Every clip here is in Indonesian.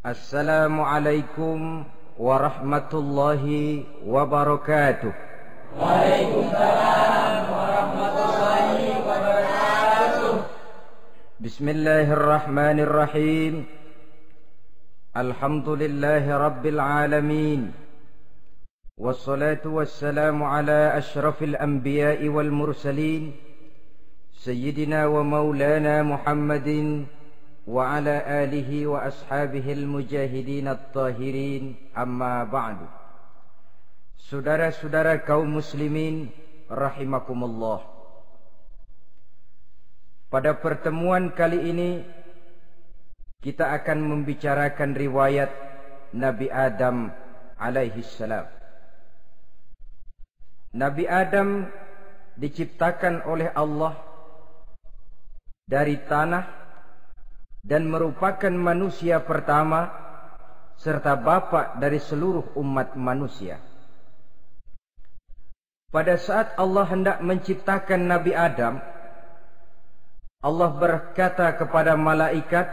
Assalamualaikum warahmatullahi wabarakatuh. Waalaikumsalam warahmatullahi wabarakatuh. Bismillahirrahmanirrahim. Alhamdulillahi rabbil alamin. Wassalatu wassalamu ala ashrafil anbiya'i wal mursalin, Sayyidina wa maulana Muhammadin wa ala alihi wa ashabihil mujahidin at-tahirin, amma ba'du. Saudara-saudara kaum muslimin rahimakumullah. Pada pertemuan kali ini kita akan membicarakan riwayat Nabi Adam alaihi salam. Nabi Adam diciptakan oleh Allah dari tanah dan merupakan manusia pertama serta bapa dari seluruh umat manusia. Pada saat Allah hendak menciptakan Nabi Adam, Allah berkata kepada malaikat,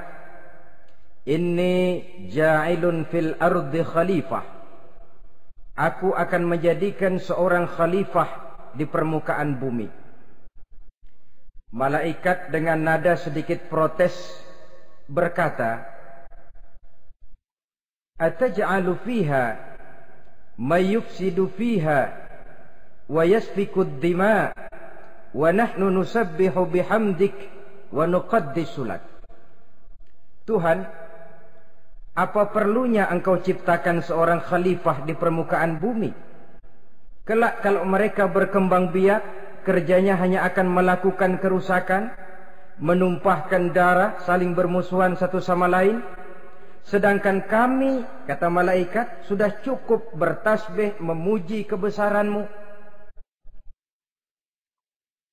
"Inni ja'ilun fil ardi khalifah." Aku akan menjadikan seorang khalifah di permukaan bumi. Malaikat dengan nada sedikit protes berkata, "Ataj'alu fiha may yufsidu fiha wa yasfiku ad-dima wa nahnu nusabbihu bihamdik wa nuqaddisu lak." Tuhan, apa perlunya engkau ciptakan seorang khalifah di permukaan bumi? Kelak kalau mereka berkembang biak, kerjanya hanya akan melakukan kerusakan, menumpahkan darah, saling bermusuhan satu sama lain. Sedangkan kami, kata malaikat, sudah cukup bertasbih memuji kebesaranmu.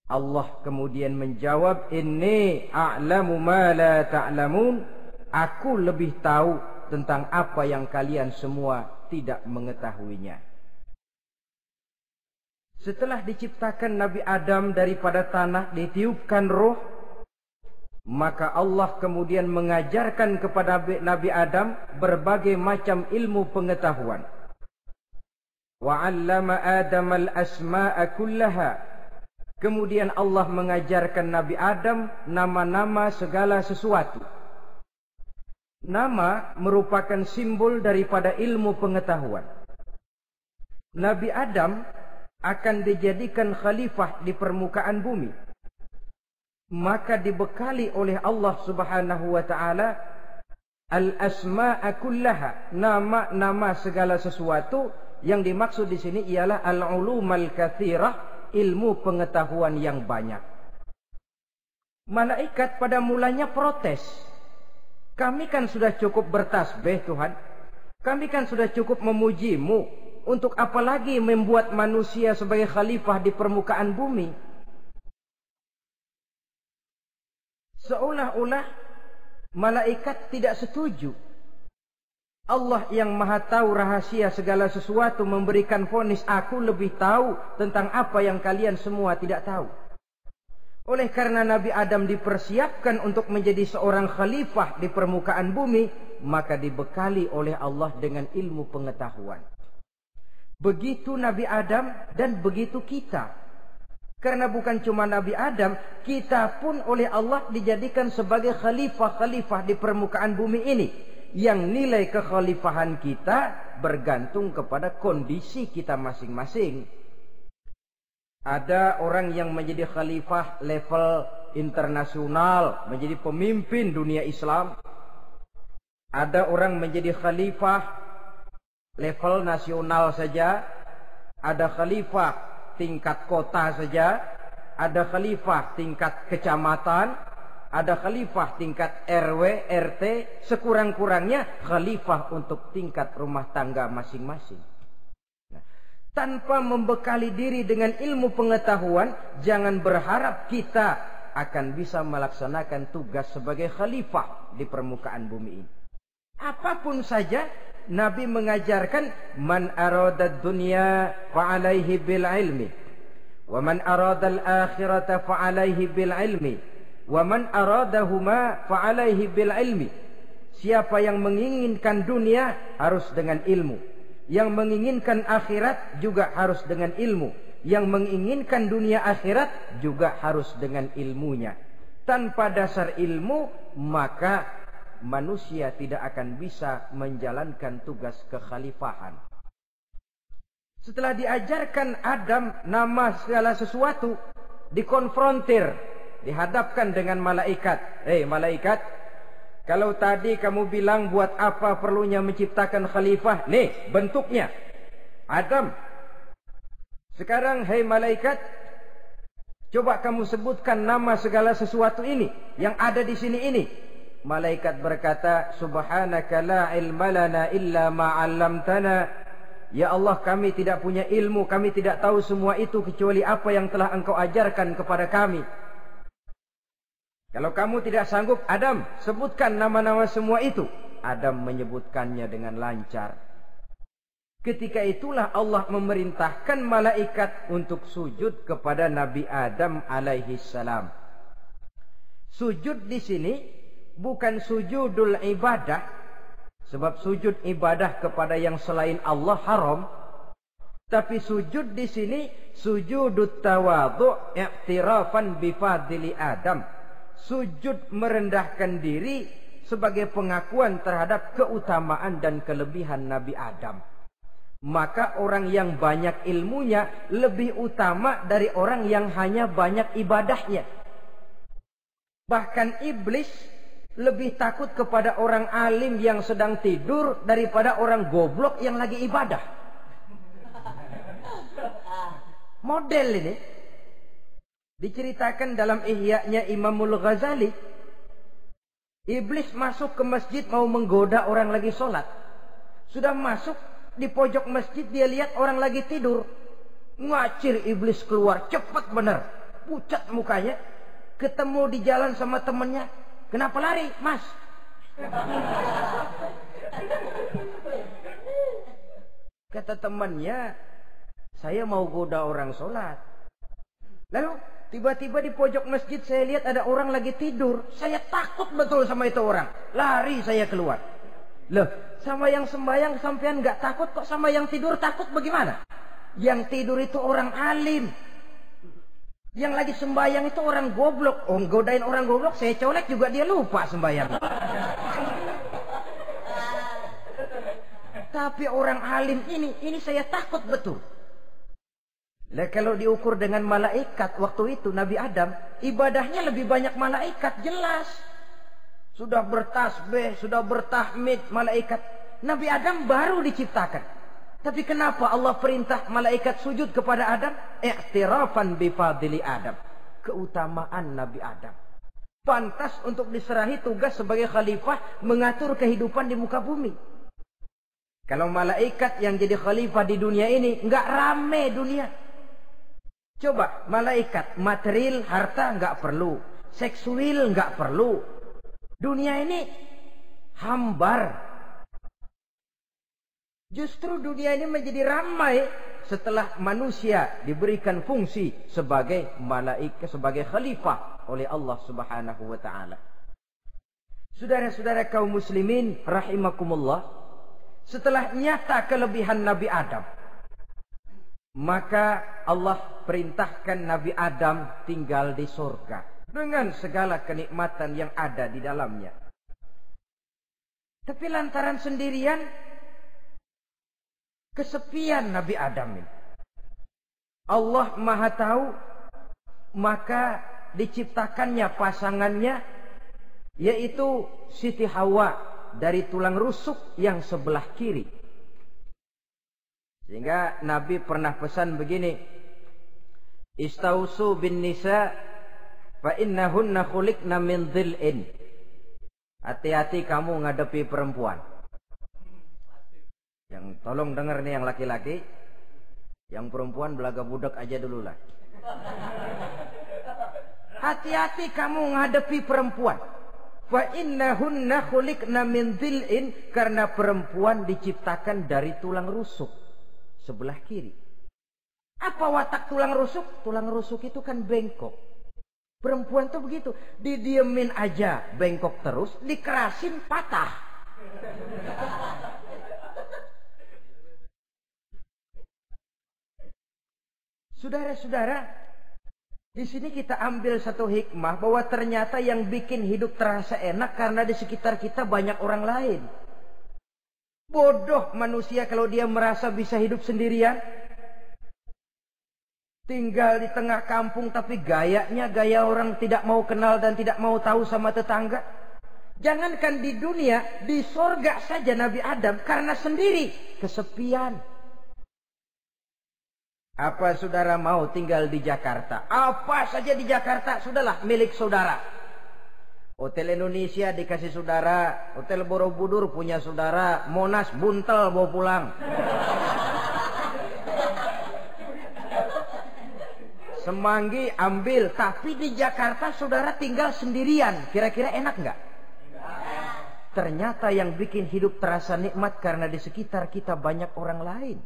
Allah kemudian menjawab, "Inni a'lamu ma la ta'lamun." Aku lebih tahu tentang apa yang kalian semua tidak mengetahuinya. Setelah diciptakan Nabi Adam daripada tanah, ditiupkan roh, maka Allah kemudian mengajarkan kepada Nabi Adam berbagai macam ilmu pengetahuan. Wa 'allama Adam al-asma'a kullaha. Kemudian Allah mengajarkan Nabi Adam nama-nama segala sesuatu. Nama merupakan simbol daripada ilmu pengetahuan. Nabi Adam akan dijadikan khalifah di permukaan bumi. Maka dibekali oleh Allah Subhanahu wa taala al-asma'a kullaha, nama-nama segala sesuatu. Yang dimaksud di sini ialah al-ulumal katsirah, ilmu pengetahuan yang banyak. Malaikat pada mulanya protes. Kami kan sudah cukup bertasbih Tuhan. Kami kan sudah cukup memujimu. Untuk apa lagi membuat manusia sebagai khalifah di permukaan bumi? Seolah-olah malaikat tidak setuju. Allah yang maha tahu rahasia segala sesuatu memberikan vonis, aku lebih tahu tentang apa yang kalian semua tidak tahu. Oleh karena Nabi Adam dipersiapkan untuk menjadi seorang khalifah di permukaan bumi, maka dibekali oleh Allah dengan ilmu pengetahuan. Begitu Nabi Adam dan begitu kita. Karena bukan cuma Nabi Adam, kita pun oleh Allah dijadikan sebagai khalifah-khalifah di permukaan bumi ini. Yang nilai kekhalifahan kita bergantung kepada kondisi kita masing-masing. Ada orang yang menjadi khalifah level internasional, menjadi pemimpin dunia Islam. Ada orang menjadi khalifah level nasional saja. Ada khalifah tingkat kota saja. Ada khalifah tingkat kecamatan. Ada khalifah tingkat RW, RT. Sekurang-kurangnya khalifah untuk tingkat rumah tangga masing-masing. Tanpa membekali diri dengan ilmu pengetahuan, jangan berharap kita akan bisa melaksanakan tugas sebagai khalifah di permukaan bumi ini. Apapun saja, Nabi mengajarkan, man arada dunya fa'alaihi bil ilmi, wa man arada al-akhirata fa'alaihi bil ilmi, wa man aradahuma fa'alaihi bil ilmi. Siapa yang menginginkan dunia harus dengan ilmu. Yang menginginkan akhirat juga harus dengan ilmu. Yang menginginkan dunia akhirat juga harus dengan ilmunya. Tanpa dasar ilmu, maka manusia tidak akan bisa menjalankan tugas kekhalifahan. Setelah diajarkan Adam nama segala sesuatu, dikonfrontir, dihadapkan dengan malaikat. Malaikat, kalau tadi kamu bilang buat apa perlunya menciptakan khalifah? Nih bentuknya. Adam. Sekarang malaikat, coba kamu sebutkan nama segala sesuatu ini yang ada di sini ini. Malaikat berkata, subhanaka la ilma lana illa ma 'allamtana. Ya Allah, kami tidak punya ilmu, kami tidak tahu semua itu kecuali apa yang telah Engkau ajarkan kepada kami. Kalau kamu tidak sanggup, Adam, sebutkan nama-nama semua itu. Adam menyebutkannya dengan lancar. Ketika itulah Allah memerintahkan malaikat untuk sujud kepada Nabi Adam alaihi salam. Sujud di sini bukan sujudul ibadah, sebab sujud ibadah kepada yang selain Allah haram. Tapi sujud di sini sujudut tawadhu' i'tirafan bi fadli Adam. Sujud merendahkan diri sebagai pengakuan terhadap keutamaan dan kelebihan Nabi Adam. Maka orang yang banyak ilmunya lebih utama dari orang yang hanya banyak ibadahnya. Bahkan iblis lebih takut kepada orang alim yang sedang tidur daripada orang goblok yang lagi ibadah. Model ini diceritakan dalam Ihya-nya Imamul Ghazali. Iblis masuk ke masjid mau menggoda orang lagi sholat. Sudah masuk di pojok masjid, dia lihat orang lagi tidur. Ngacir iblis keluar, cepat benar. Pucat mukanya. Ketemu di jalan sama temannya. Kenapa lari, Mas? Kata temannya, saya mau goda orang sholat. Lalu tiba-tiba di pojok masjid saya lihat ada orang lagi tidur. Saya takut betul sama itu orang. Lari saya keluar. Loh, sama yang sembahyang sampean nggak takut, kok sama yang tidur takut bagaimana? Yang tidur itu orang alim. Yang lagi sembahyang itu orang goblok. Oh, godain orang goblok, saya colek juga dia lupa sembahyang. Tapi orang alim ini saya takut betul. Lah kalau diukur dengan malaikat waktu itu Nabi Adam, ibadahnya lebih banyak malaikat, jelas. Sudah bertasbih, sudah bertahmid malaikat. Nabi Adam baru diciptakan. Tapi kenapa Allah perintah malaikat sujud kepada Adam? I'tirafan bi fadli Adam. Keutamaan Nabi Adam. Pantas untuk diserahi tugas sebagai khalifah mengatur kehidupan di muka bumi. Kalau malaikat yang jadi khalifah di dunia ini, enggak rame dunia. Coba, malaikat, material, harta enggak perlu. Seksual enggak perlu. Dunia ini hambar. Justru dunia ini menjadi ramai setelah manusia diberikan fungsi sebagai malaikat, sebagai khalifah oleh Allah Subhanahu wa taala. Saudara-saudara kaum muslimin rahimakumullah, setelah nyata kelebihan Nabi Adam, maka Allah perintahkan Nabi Adam tinggal di surga dengan segala kenikmatan yang ada di dalamnya. Tapi lantaran sendirian, kesepian Nabi Adam ini. Allah Maha Tahu, maka diciptakannya pasangannya, yaitu Siti Hawa dari tulang rusuk yang sebelah kiri. Sehingga Nabi pernah pesan begini, Istausu bin nisa fa innahunna khuliqna min dhil'in. Hati-hati kamu ngadepi perempuan. Yang tolong dengar nih yang laki-laki, yang perempuan belaga budak aja dulu lah. Hati-hati kamu ngadepi perempuan. Fa innahunna khuliqna min dhil'in, karena perempuan diciptakan dari tulang rusuk sebelah kiri. Apa watak tulang rusuk? Tulang rusuk itu kan bengkok. Perempuan tuh begitu, didiemin aja bengkok terus, dikerasin patah. Saudara-saudara, di sini kita ambil satu hikmah bahwa ternyata yang bikin hidup terasa enak karena di sekitar kita banyak orang lain. Bodoh manusia kalau dia merasa bisa hidup sendirian. Tinggal di tengah kampung tapi gayanya gaya orang tidak mau kenal dan tidak mau tahu sama tetangga. Jangankan di dunia, di sorga saja Nabi Adam karena sendiri, kesepian. Apa saudara mau tinggal di Jakarta? Apa saja di Jakarta, sudahlah milik saudara. Hotel Indonesia dikasih saudara, Hotel Borobudur punya saudara, Monas buntel bawa pulang. Semanggi ambil, tapi di Jakarta saudara tinggal sendirian. Kira-kira enak nggak? Ternyata yang bikin hidup terasa nikmat karena di sekitar kita banyak orang lain.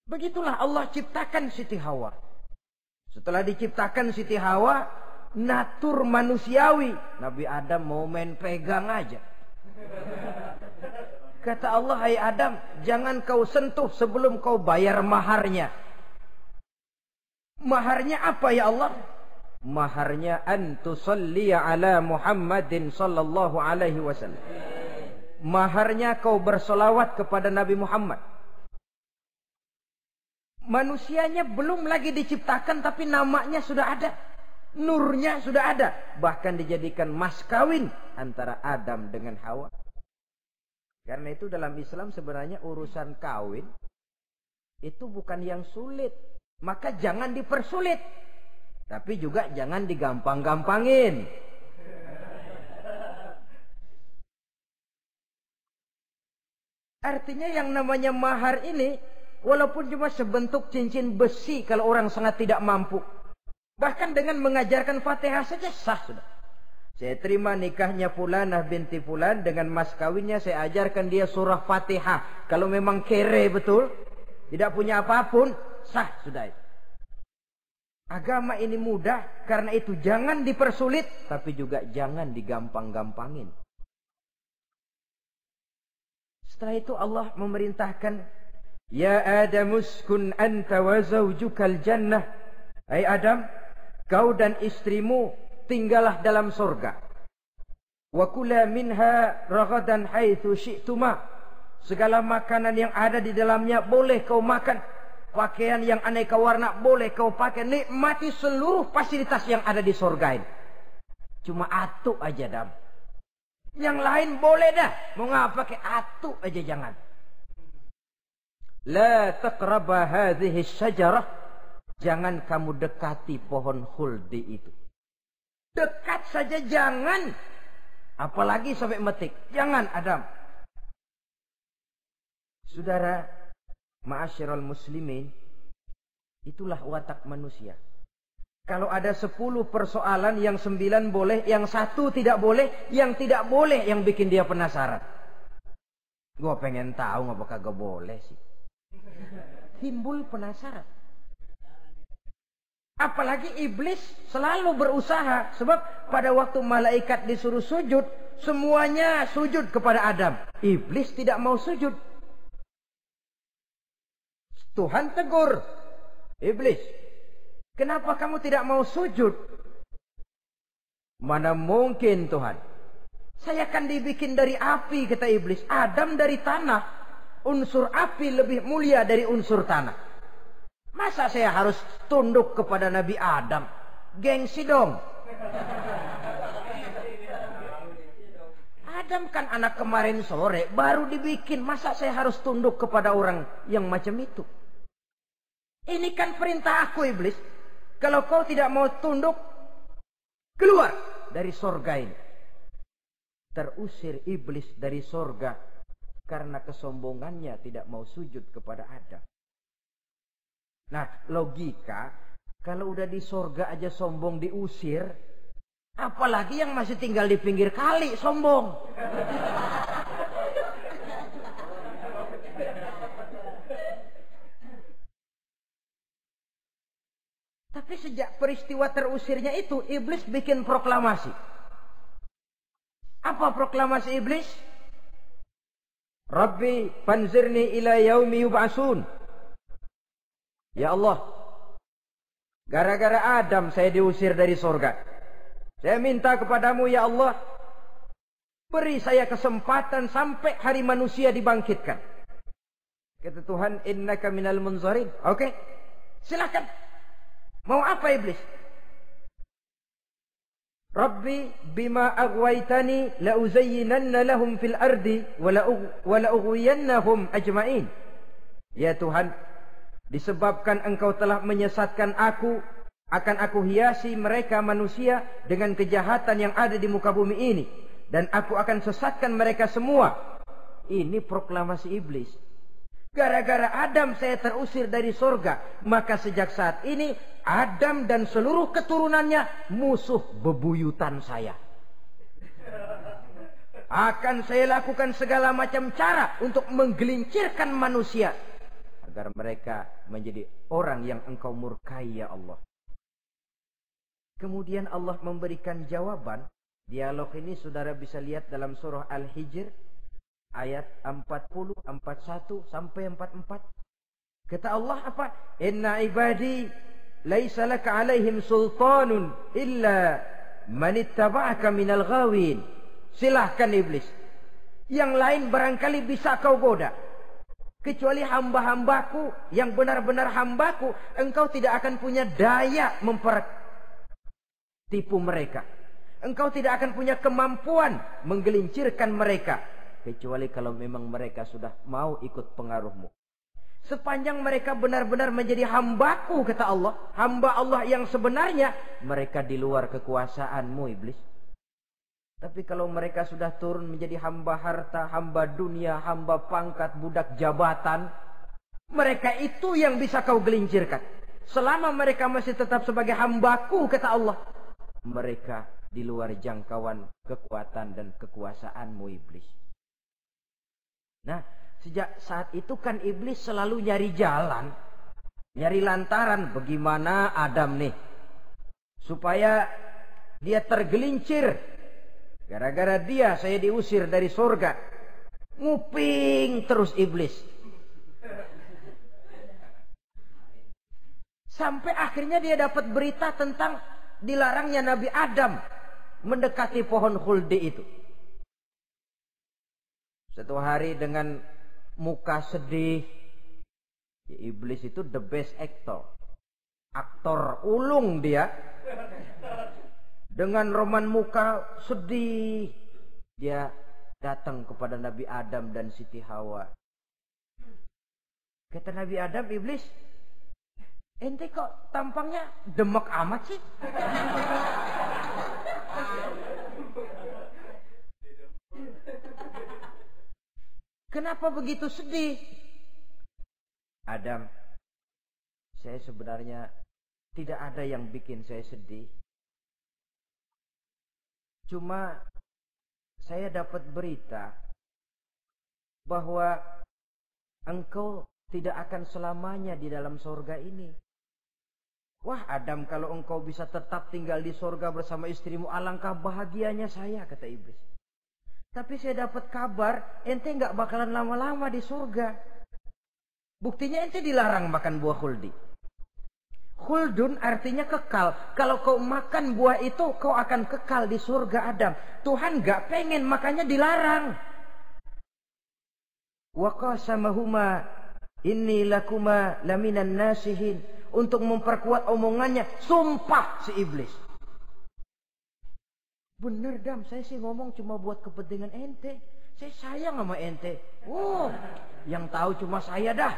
Begitulah Allah ciptakan Siti Hawa. Setelah diciptakan Siti Hawa, natur manusiawi, Nabi Adam mau main pegang aja. Kata Allah, hai Adam, jangan kau sentuh sebelum kau bayar maharnya. Maharnya apa ya Allah? Maharnya an tusalli ala Muhammadin sallallahu alaihi wasallam. Maharnya kau bersolawat kepada Nabi Muhammad. Manusianya belum lagi diciptakan tapi namanya sudah ada. Nurnya sudah ada. Bahkan dijadikan mas kawin antara Adam dengan Hawa. Karena itu dalam Islam sebenarnya urusan kawin itu bukan yang sulit. Maka jangan dipersulit. Tapi juga jangan digampang-gampangin. Artinya yang namanya mahar ini, walaupun cuma sebentuk cincin besi kalau orang sangat tidak mampu. Bahkan dengan mengajarkan Fatihah saja sah sudah. Saya terima nikahnya Fulanah binti Fulan, dengan mas kawinnya saya ajarkan dia surah Fatihah. Kalau memang kere betul, tidak punya apapun, sah sudah. Agama ini mudah, karena itu jangan dipersulit, tapi juga jangan digampang-gampangin. Setelah itu Allah memerintahkan, Ya Adam uskun anta wa zawjukal jannah. Hai Adam, kau dan istrimu tinggallah dalam surga. Wa kula minha ragadan haitsu syi'tuma. Segala makanan yang ada di dalamnya boleh kau makan. Pakaian yang aneka warna boleh kau pakai. Nikmati seluruh fasilitas yang ada di surga ini. Cuma atu aja Adam. Yang lain boleh dah. Mau ngapa pakai atu aja jangan. La taqraba hadhihi syajarah. Jangan kamu dekati pohon khuldi itu. Dekat saja jangan. Apalagi sampai metik. Jangan Adam. Saudara, ma'asyiral muslimin, itulah watak manusia. Kalau ada 10 persoalan, yang 9 boleh, yang 1 tidak boleh, yang tidak boleh yang bikin dia penasaran. Gua pengen tahu ngapa kagak boleh sih. timbul penasaran. Apalagi iblis selalu berusaha. Sebab pada waktu malaikat disuruh sujud, semuanya sujud kepada Adam. Iblis tidak mau sujud. Tuhan tegur iblis, kenapa kamu tidak mau sujud? Mana mungkin Tuhan, saya akan dibikin dari api, kata iblis. Adam dari tanah, unsur api lebih mulia dari unsur tanah. Masa saya harus tunduk kepada Nabi Adam? Gengsi dong. Adam kan anak kemarin sore, baru dibikin. Masa saya harus tunduk kepada orang yang macam itu? Ini kan perintah aku, iblis. Kalau kau tidak mau tunduk, keluar dari sorga ini. Terusir iblis dari sorga karena kesombongannya tidak mau sujud kepada Adam. Nah, logika, kalau udah di sorga aja sombong diusir, apalagi yang masih tinggal di pinggir kali sombong. Tapi sejak peristiwa terusirnya itu, iblis bikin proklamasi. Apa proklamasi iblis? Rabbi fanzirni ila yaumi yub'asun. Ya Allah, gara-gara Adam saya diusir dari surga. Saya minta kepadamu ya Allah, beri saya kesempatan sampai hari manusia dibangkitkan. Kata Tuhan, innaka minal munzarin. Oke, silakan. Mau apa iblis? Rabbi bima aghwaytani la uzayyinanna lahum fil ardi wa la ughwiyannahum ajma'in. Ya Tuhan, disebabkan engkau telah menyesatkan aku, akan aku hiasi mereka manusia dengan kejahatan yang ada di muka bumi ini. Dan aku akan sesatkan mereka semua. Ini proklamasi iblis. Gara-gara Adam saya terusir dari surga. Maka sejak saat ini Adam dan seluruh keturunannya musuh bebuyutan saya. Akan saya lakukan segala macam cara untuk menggelincirkan manusia, agar mereka menjadi orang yang engkau murkai ya Allah. Kemudian Allah memberikan jawaban. Dialog ini saudara bisa lihat dalam surah Al-Hijr ayat 40, 41 sampai 44. Kata Allah apa? Inna ibadi laisa laka alaihim sultanun illa man ittaba'aka minal ghawin. Silahkan iblis. Yang lain barangkali bisa kau goda. Kecuali hamba-hambaku yang benar-benar hambaku, engkau tidak akan punya daya mempertipu mereka. Engkau tidak akan punya kemampuan menggelincirkan mereka. Kecuali kalau memang mereka sudah mau ikut pengaruhmu. Sepanjang mereka benar-benar menjadi hambaku, kata Allah, hamba Allah yang sebenarnya, mereka di luar kekuasaanmu iblis. Tapi kalau mereka sudah turun menjadi hamba harta, hamba dunia, hamba pangkat, budak jabatan, mereka itu yang bisa kau gelincirkan. Selama mereka masih tetap sebagai hambaku, kata Allah, mereka di luar jangkauan kekuatan dan kekuasaanmu iblis. Nah, sejak saat itu kan iblis selalu nyari jalan, nyari lantaran bagaimana Adam nih supaya dia tergelincir. Gara-gara dia saya diusir dari surga. Nguping terus iblis. Sampai akhirnya dia dapat berita tentang dilarangnya Nabi Adam mendekati pohon khuldi itu. Satu hari dengan muka sedih, ya iblis itu the best actor. Aktor ulung dia. Dengan roman muka sedih, dia datang kepada Nabi Adam dan Siti Hawa. Kata Nabi Adam, iblis, ente kok tampangnya demek amat sih? Kenapa begitu sedih? Adam, saya sebenarnya tidak ada yang bikin saya sedih. Cuma saya dapat berita bahwa engkau tidak akan selamanya di dalam surga ini. Wah Adam, kalau engkau bisa tetap tinggal di surga bersama istrimu, alangkah bahagianya saya, kata iblis. Tapi saya dapat kabar, ente nggak bakalan lama-lama di surga. Buktinya ente dilarang makan buah khuldi. Khuldun artinya kekal. Kalau kau makan buah itu, kau akan kekal di surga Adam. Tuhan nggak pengen, makanya dilarang. Wa qasamahuma inni lakuma laminan nasihin. Untuk memperkuat omongannya, sumpah si iblis. Bener Dam, saya sih ngomong cuma buat kepentingan ente. Saya sayang sama ente. Oh, yang tahu cuma saya dah.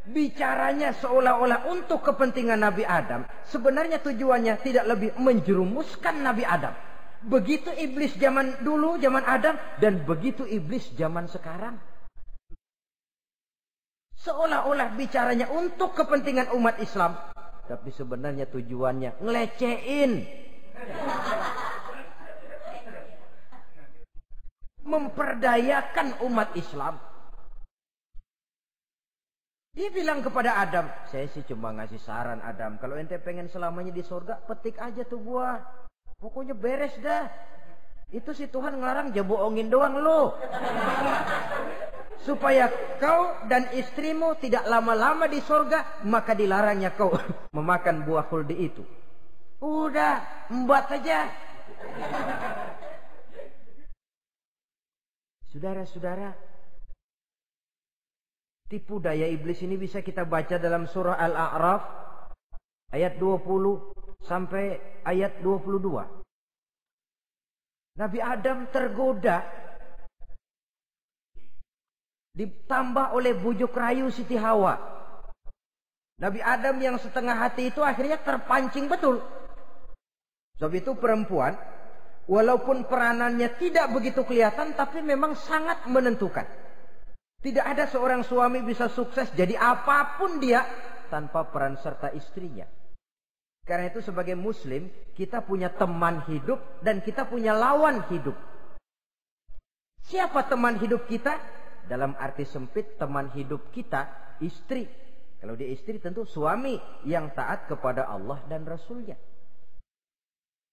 Bicaranya seolah-olah untuk kepentingan Nabi Adam. Sebenarnya tujuannya tidak lebih menjerumuskan Nabi Adam. Begitu iblis zaman dulu, zaman Adam, dan begitu iblis zaman sekarang. Seolah-olah bicaranya untuk kepentingan umat Islam, tapi sebenarnya tujuannya ngelecehin. Memperdayakan umat Islam. Dia bilang kepada Adam, saya sih cuma ngasih saran Adam, kalau ente pengen selamanya di surga, petik aja tuh buah. Pokoknya beres dah. Itu si Tuhan ngelarang, ya bohongin doang lo. Supaya kau dan istrimu tidak lama-lama di surga, maka dilarangnya kau memakan buah khuldi itu. Udah, embat saja. Saudara-saudara, tipu daya iblis ini bisa kita baca dalam surah Al-A'raf ayat 20 sampai ayat 22. Nabi Adam tergoda, ditambah oleh bujuk rayu Siti Hawa. Nabi Adam yang setengah hati itu akhirnya terpancing betul. Sebab itu perempuan, walaupun peranannya tidak begitu kelihatan, tapi memang sangat menentukan. Tidak ada seorang suami bisa sukses jadi apapun dia tanpa peran serta istrinya. Karena itu sebagai muslim, kita punya teman hidup dan kita punya lawan hidup. Siapa teman hidup kita? Dalam arti sempit, teman hidup kita istri. Kalau dia istri tentu suami yang taat kepada Allah dan Rasulnya.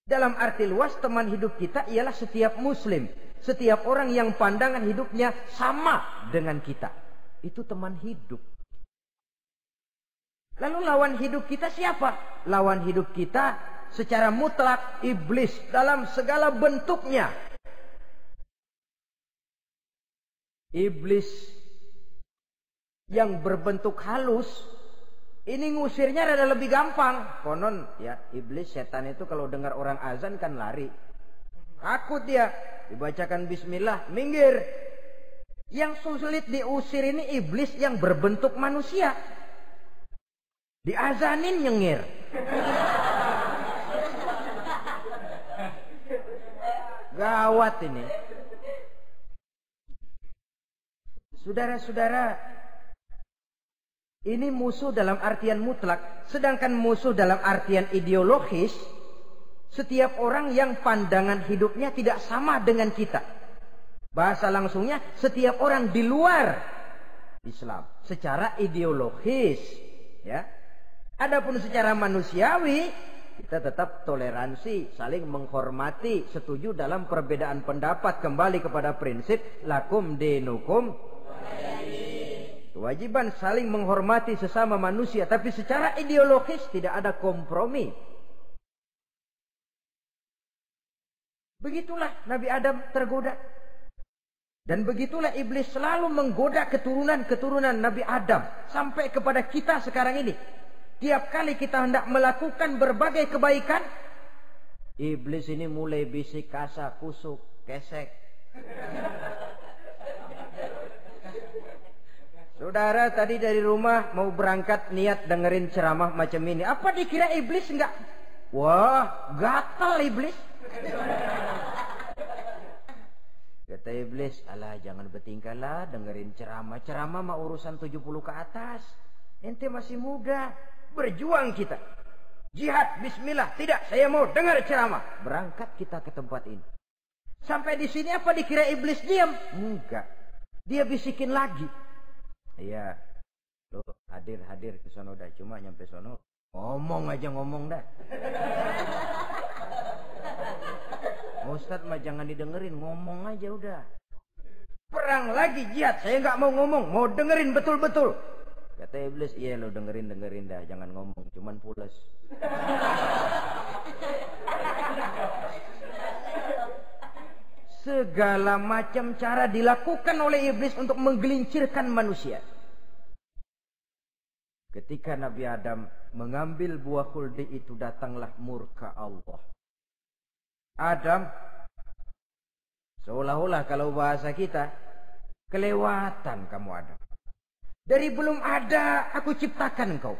Dalam arti luas, teman hidup kita ialah setiap muslim. Setiap orang yang pandangan hidupnya sama dengan kita. Itu teman hidup. Lalu lawan hidup kita siapa? Lawan hidup kita secara mutlak iblis dalam segala bentuknya. Iblis yang berbentuk halus, ini ngusirnya rada lebih gampang. Konon ya, iblis setan itu kalau dengar orang azan kan lari. Takut dia, dibacakan bismillah, minggir. Yang sulit diusir ini iblis yang berbentuk manusia. Diazanin nyengir. Gawat ini. Saudara-saudara, ini musuh dalam artian mutlak. Sedangkan musuh dalam artian ideologis, setiap orang yang pandangan hidupnya tidak sama dengan kita. Bahasa langsungnya, setiap orang di luar Islam secara ideologis, ya. Adapun secara manusiawi, kita tetap toleransi, saling menghormati, setuju dalam perbedaan pendapat, kembali kepada prinsip lakum dinukum. Kewajiban saling menghormati sesama manusia, tapi secara ideologis tidak ada kompromi. Begitulah Nabi Adam tergoda. Dan begitulah iblis selalu menggoda keturunan-keturunan Nabi Adam sampai kepada kita sekarang ini. Tiap kali kita hendak melakukan berbagai kebaikan, iblis ini mulai bisik kasa, kusuk, kesek. Saudara tadi dari rumah mau berangkat niat dengerin ceramah macam ini. Apa dikira iblis enggak? Wah, gatal iblis. Kata iblis, alah jangan bertingkah lah dengerin ceramah. Ceramah mah urusan 70 ke atas. Ente masih muda. Berjuang kita. Jihad, bismillah. Tidak, saya mau dengar ceramah. Berangkat kita ke tempat ini. Sampai di sini apa dikira iblis diam? Enggak. Dia bisikin lagi. Iya. Lo hadir ke sono dah. Cuma nyampe sono ngomong aja dah. Ustadz mah jangan didengerin, ngomong aja udah. Perang lagi jihad, saya nggak mau ngomong, mau dengerin betul-betul. Kata iblis, iya lo dengerin dah, jangan ngomong, cuman pules. Segala macam cara dilakukan oleh iblis untuk menggelincirkan manusia. Ketika Nabi Adam mengambil buah khuldi itu, datanglah murka Allah. Adam, seolah-olah kalau bahasa kita, kelewatan kamu Adam. Dari belum ada aku ciptakan kau.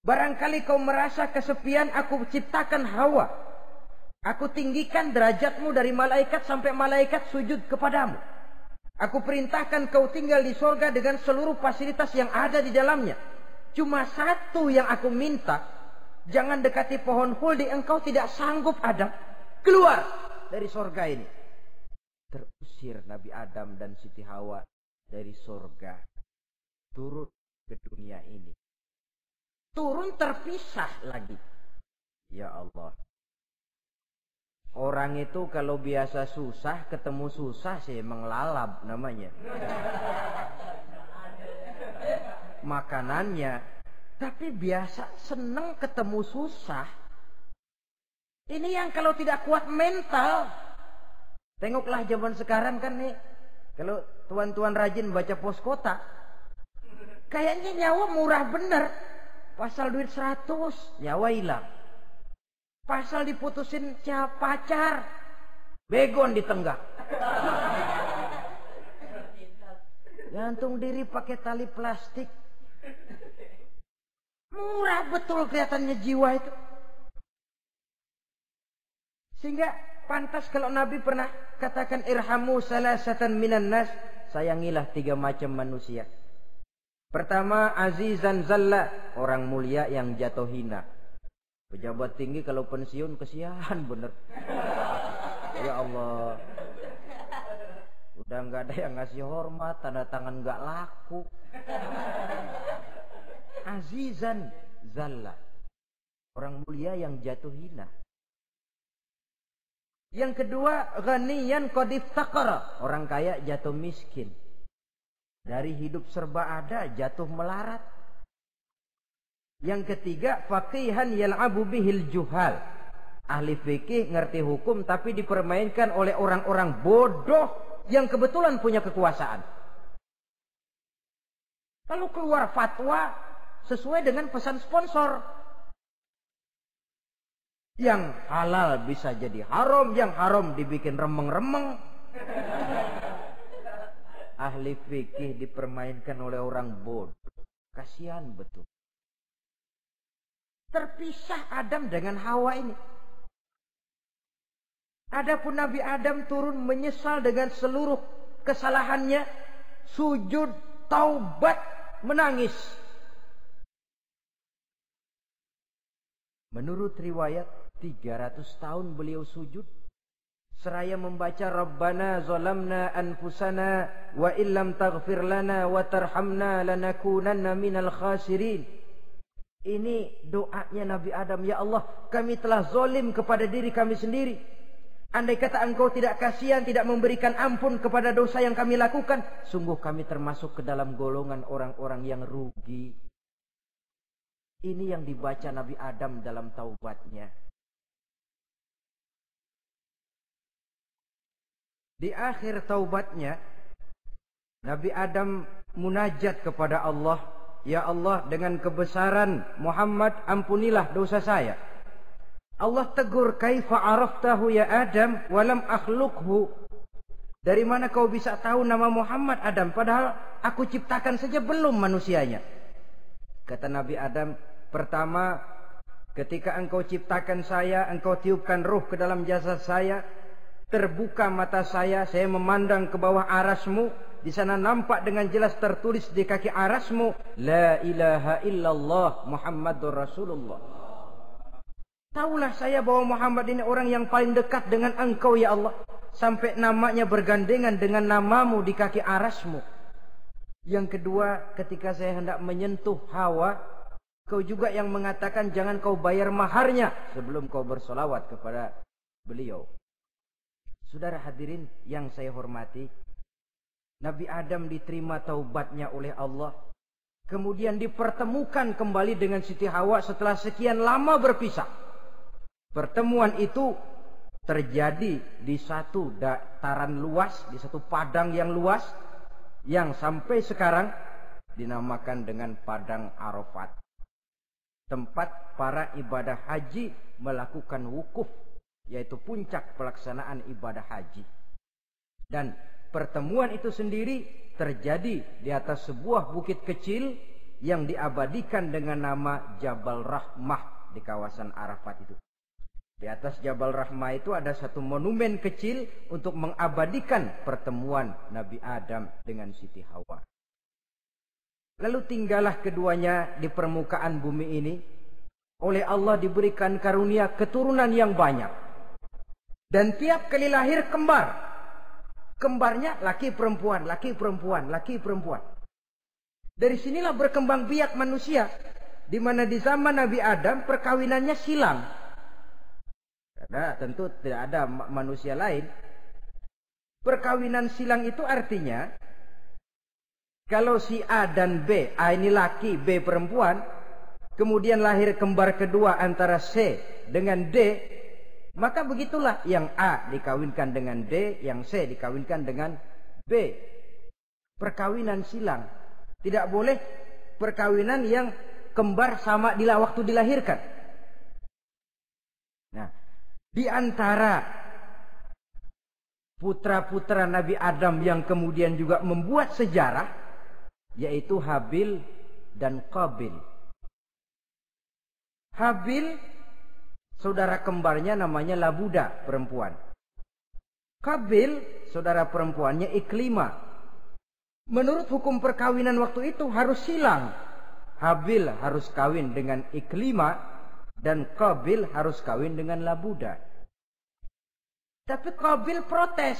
Barangkali kau merasa kesepian, aku ciptakan Hawa. Aku tinggikan derajatmu dari malaikat sampai malaikat sujud kepadamu. Aku perintahkan kau tinggal di sorga dengan seluruh fasilitas yang ada di dalamnya. Cuma satu yang aku minta, jangan dekati pohon khuldi, engkau tidak sanggup Adam. Keluar dari sorga ini. Terusir Nabi Adam dan Siti Hawa dari sorga. Turun ke dunia ini. Turun terpisah lagi. Ya Allah. Orang itu kalau biasa susah, ketemu susah sih emang lalab namanya. Makanannya. Tapi biasa seneng ketemu susah. Ini yang kalau tidak kuat mental. Tengoklah zaman sekarang kan nih. Kalau tuan-tuan rajin baca pos kota. Kayaknya nyawa murah bener. Pasal duit 100, nyawa hilang. Pasal diputusin pacar, begon ditenggak. Gantung diri pakai tali plastik. Murah betul kelihatannya jiwa itu. Sehingga pantas kalau Nabi pernah katakan irhamu salasatan minan nas, sayangilah 3 macam manusia. Pertama, azizan zalla, orang mulia yang jatuh hina. Pejabat tinggi kalau pensiun kesian bener. Ya Allah. Udah nggak ada yang ngasih hormat, tanda tangan nggak laku. Azizan zalla, orang mulia yang jatuh hina. Yang kedua, ghaniyan qad iftaqara, orang kaya jatuh miskin. Dari hidup serba ada jatuh melarat. Yang ketiga, faqihan yal'abu bihil juhal, ahli fikih ngerti hukum tapi dipermainkan oleh orang-orang bodoh yang kebetulan punya kekuasaan. Lalu keluar fatwa sesuai dengan pesan sponsor. Yang halal bisa jadi haram, yang haram dibikin remeng-remeng. Ahli fikih dipermainkan oleh orang bodoh. Kasihan betul. Terpisah Adam dengan Hawa ini. Adapun Nabi Adam turun menyesal dengan seluruh kesalahannya, sujud, taubat, menangis. Menurut riwayat 300 tahun beliau sujud seraya membaca Rabbana zalamna anfusana wa illam taghfir lana wa tarhamna lanakunanna minal khasirin. Ini doanya Nabi Adam. Ya Allah, kami telah zalim kepada diri kami sendiri. Andai kata engkau tidak kasihan, tidak memberikan ampun kepada dosa yang kami lakukan, sungguh kami termasuk ke dalam golongan orang-orang yang rugi. Ini yang dibaca Nabi Adam dalam taubatnya. Di akhir taubatnya, Nabi Adam munajat kepada Allah, ya Allah, dengan kebesaran Muhammad ampunilah dosa saya. Allah tegur, kaifa araftahu ya Adam walam akhluqhu. Dari mana kau bisa tahu nama Muhammad Adam padahal aku ciptakan saja belum manusianya. Kata Nabi Adam, pertama ketika engkau ciptakan saya, engkau tiupkan ruh ke dalam jasad saya, terbuka mata saya memandang ke bawah arasmu. Di sana nampak dengan jelas tertulis di kaki arasmu, La ilaha illallah Muhammadur Rasulullah. Taulah saya bahwa Muhammad ini orang yang paling dekat dengan engkau ya Allah. Sampai namanya bergandengan dengan namamu di kaki arasmu. Yang kedua, ketika saya hendak menyentuh Hawa, kau juga yang mengatakan jangan kau bayar maharnya sebelum kau bersolawat kepada beliau. Saudara hadirin yang saya hormati, Nabi Adam diterima taubatnya oleh Allah. Kemudian dipertemukan kembali dengan Siti Hawa setelah sekian lama berpisah. Pertemuan itu terjadi di satu dataran luas, di satu padang yang luas, yang sampai sekarang dinamakan dengan Padang Arafat. Tempat para ibadah haji melakukan wukuf, yaitu puncak pelaksanaan ibadah haji. Dan pertemuan itu sendiri terjadi di atas sebuah bukit kecil yang diabadikan dengan nama Jabal Rahmah di kawasan Arafat itu. Di atas Jabal Rahmah itu ada satu monumen kecil untuk mengabadikan pertemuan Nabi Adam dengan Siti Hawa. Lalu tinggallah keduanya di permukaan bumi ini. Oleh Allah diberikan karunia keturunan yang banyak. Dan tiap kali lahir kembar. Kembarnya laki perempuan, laki perempuan, laki perempuan. Dari sinilah berkembang biak manusia. Di mana di zaman Nabi Adam perkawinannya silang. Karena tentu tidak ada manusia lain. Perkawinan silang itu artinya, kalau si A dan B, A ini laki, B perempuan, kemudian lahir kembar kedua antara C dengan D, maka begitulah yang A dikawinkan dengan D, yang C dikawinkan dengan B. Perkawinan silang. Tidak boleh perkawinan yang kembar sama waktu dilahirkan. Nah, di antara putra-putra Nabi Adam yang kemudian juga membuat sejarah, yaitu Habil dan Qabil. Habil, saudara kembarnya namanya Labuda, perempuan. Qabil, saudara perempuannya Iklima. Menurut hukum perkawinan waktu itu harus silang. Habil harus kawin dengan Iklima dan Qabil harus kawin dengan Labuda. Tapi Qabil protes.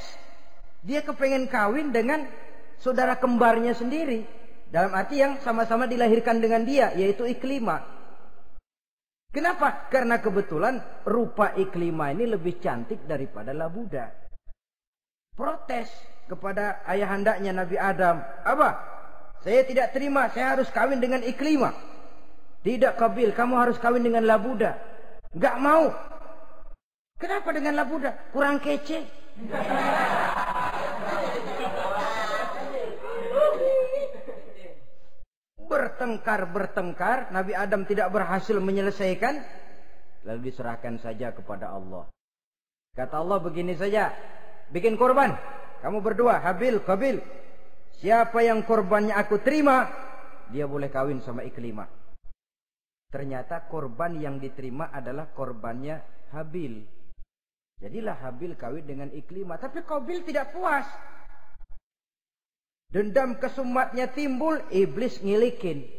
Dia kepengen kawin dengan saudara kembarnya sendiri. Dalam arti yang sama-sama dilahirkan dengan dia, yaitu Iklima. Kenapa? Karena kebetulan rupa Iklima ini lebih cantik daripada Labuda. Protes kepada ayahandanya Nabi Adam. Apa? Saya tidak terima, saya harus kawin dengan Iklima. Tidak Qabil, kamu harus kawin dengan Labuda. Enggak mau. Kenapa dengan Labuda? Kurang kece. Bertengkar, Nabi Adam tidak berhasil menyelesaikan, lalu diserahkan saja kepada Allah. Kata Allah begini saja, bikin korban, kamu berdua, Habil, Qabil. Siapa yang korbannya aku terima, dia boleh kawin sama Iklima. Ternyata korban yang diterima adalah korbannya Habil. Jadilah Habil kawin dengan Iklima. Tapi Qabil tidak puas. Dendam kesumatnya timbul, iblis ngilikin.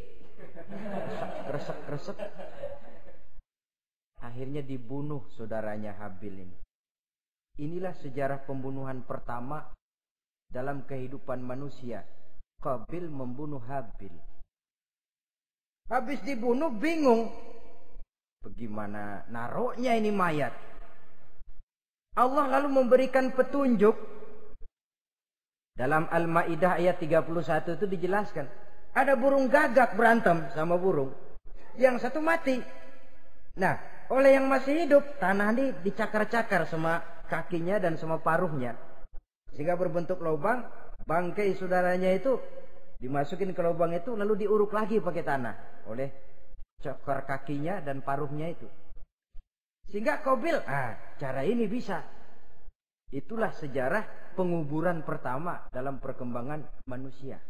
Kresek. Akhirnya dibunuh saudaranya Habil ini. Inilah sejarah pembunuhan pertama dalam kehidupan manusia. Qabil membunuh Habil. Habis dibunuh bingung. Bagaimana naroknya ini mayat? Allah lalu memberikan petunjuk. Dalam Al-Maidah ayat 31 itu dijelaskan. Ada burung gagak berantem sama burung. Yang satu mati. Nah, oleh yang masih hidup, tanah ini dicakar-cakar sama kakinya dan sama paruhnya. Sehingga berbentuk lubang, bangkai saudaranya itu dimasukin ke lubang itu lalu diuruk lagi pakai tanah oleh cakar kakinya dan paruhnya itu. Sehingga Qabil, cara ini bisa. Itulah sejarah penguburan pertama dalam perkembangan manusia.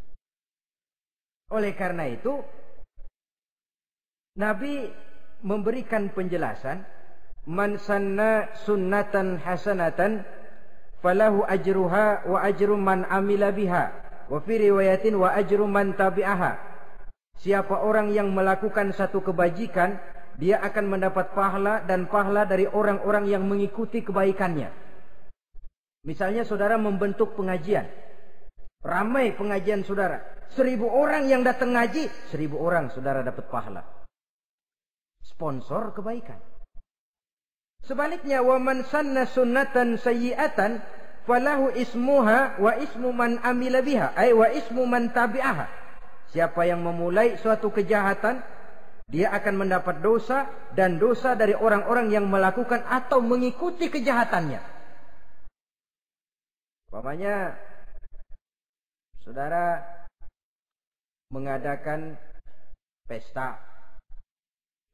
Oleh karena itu, Nabi memberikan penjelasan, man sanna sunnatan hasanatan falahu ajruha wa ajru man amila biha wa fi riwayatin wa ajru man tabi'aha. Siapa orang yang melakukan satu kebajikan, dia akan mendapat pahala dan pahala dari orang-orang yang mengikuti kebaikannya. Misalnya saudara membentuk pengajian. Ramai pengajian saudara. 1000 orang yang datang ngaji, 1000 orang saudara dapat pahala. Sponsor kebaikan. Sebaliknya, wa man sanna sunnatan sayyi'atan falahu ismuha wa ismu man amila biha, ay wa ismu man tabi'aha. Siapa yang memulai suatu kejahatan, dia akan mendapat dosa dan dosa dari orang-orang yang melakukan atau mengikuti kejahatannya. Umpamanya saudara mengadakan pesta.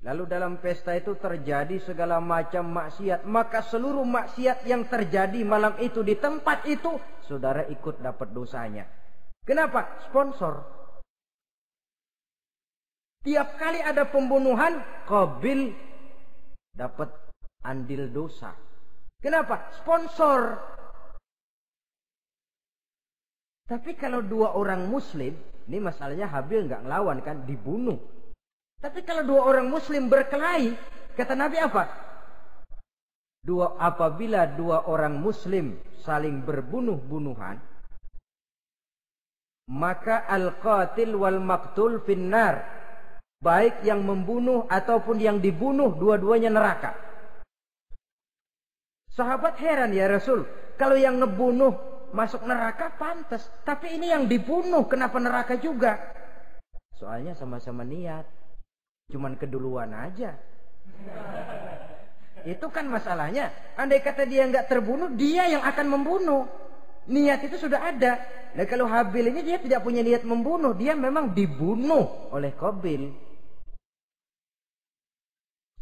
Lalu dalam pesta itu terjadi segala macam maksiat. Maka seluruh maksiat yang terjadi malam itu di tempat itu, saudara ikut dapat dosanya. Kenapa? Sponsor. Tiap kali ada pembunuhan, Qabil dapat andil dosa. Kenapa? Sponsor. Tapi kalau 2 orang muslim, ini masalahnya Habil nggak ngelawan kan, dibunuh. Tapi kalau 2 orang muslim berkelahi, kata Nabi apa? Apabila 2 orang muslim saling berbunuh-bunuhan, maka al-qatil wal maqtul finnar. Baik yang membunuh ataupun yang dibunuh, dua-duanya neraka. Sahabat heran, ya Rasul, kalau yang ngebunuh masuk neraka pantas, tapi ini yang dibunuh kenapa neraka juga? Soalnya sama-sama niat. Cuman keduluan aja. Itu kan masalahnya. Andai kata dia nggak terbunuh, dia yang akan membunuh. Niat itu sudah ada. Nah kalau Habil ini dia tidak punya niat membunuh, dia memang dibunuh oleh Qabil.